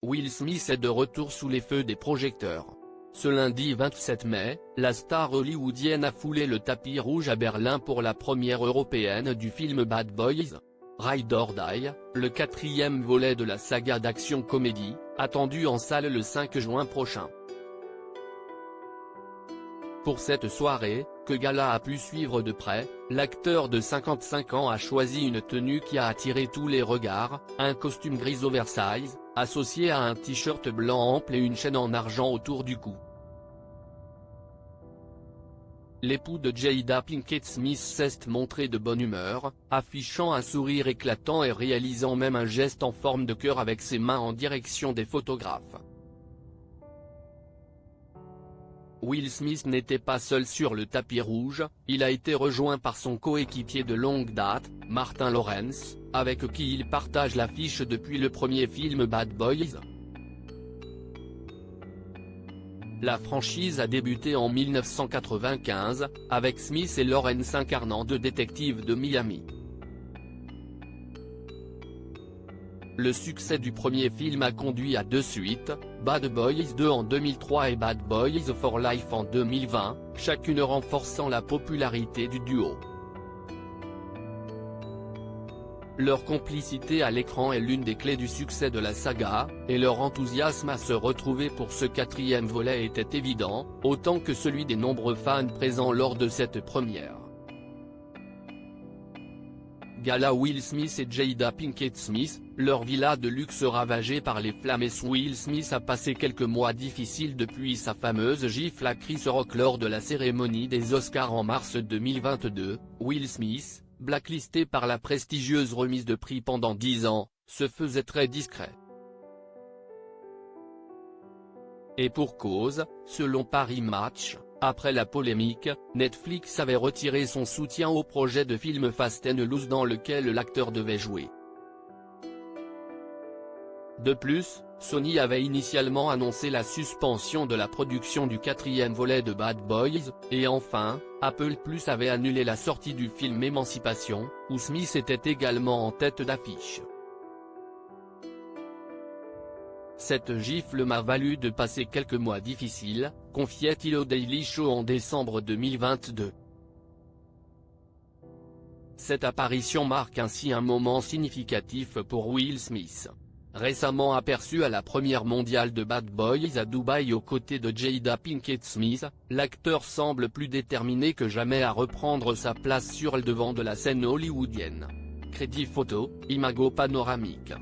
Will Smith est de retour sous les feux des projecteurs. Ce lundi 27 mai, la star hollywoodienne a foulé le tapis rouge à Berlin pour la première européenne du film Bad Boys. Ride or Die, le 4e volet de la saga d'action-comédie, attendu en salle le 5 juin prochain. Pour cette soirée, que Gala a pu suivre de près, l'acteur de 55 ans a choisi une tenue qui a attiré tous les regards, un costume gris oversize, associé à un t-shirt blanc ample et une chaîne en argent autour du cou. L'époux de Jada Pinkett Smith s'est montré de bonne humeur, affichant un sourire éclatant et réalisant même un geste en forme de cœur avec ses mains en direction des photographes. Will Smith n'était pas seul sur le tapis rouge, il a été rejoint par son coéquipier de longue date, Martin Lawrence, avec qui il partage l'affiche depuis le premier film Bad Boys. La franchise a débuté en 1995, avec Smith et Lawrence incarnant deux détectives de Miami. Le succès du premier film a conduit à deux suites, Bad Boys 2 en 2003 et Bad Boys for Life en 2020, chacune renforçant la popularité du duo. Leur complicité à l'écran est l'une des clés du succès de la saga, et leur enthousiasme à se retrouver pour ce 4e volet était évident, autant que celui des nombreux fans présents lors de cette première. Gala. Will Smith et Jada Pinkett Smith, leur villa de luxe ravagée par les flammes. Will Smith a passé quelques mois difficiles depuis sa fameuse gifle à Chris Rock lors de la cérémonie des Oscars en mars 2022, Will Smith, blacklisté par la prestigieuse remise de prix pendant 10 ans, se faisait très discret. Et pour cause, selon Paris Match, après la polémique, Netflix avait retiré son soutien au projet de film Fast and Loose dans lequel l'acteur devait jouer. De plus, Sony avait initialement annoncé la suspension de la production du 4e volet de Bad Boys, et enfin, Apple Plus avait annulé la sortie du film Émancipation, où Smith était également en tête d'affiche. Cette gifle m'a valu de passer quelques mois difficiles, confiait-il au Daily Show en décembre 2022. Cette apparition marque ainsi un moment significatif pour Will Smith. Récemment aperçu à la première mondiale de Bad Boys à Dubaï aux côtés de Jada Pinkett Smith, l'acteur semble plus déterminé que jamais à reprendre sa place sur le devant de la scène hollywoodienne. Crédit photo, Imago Panoramique.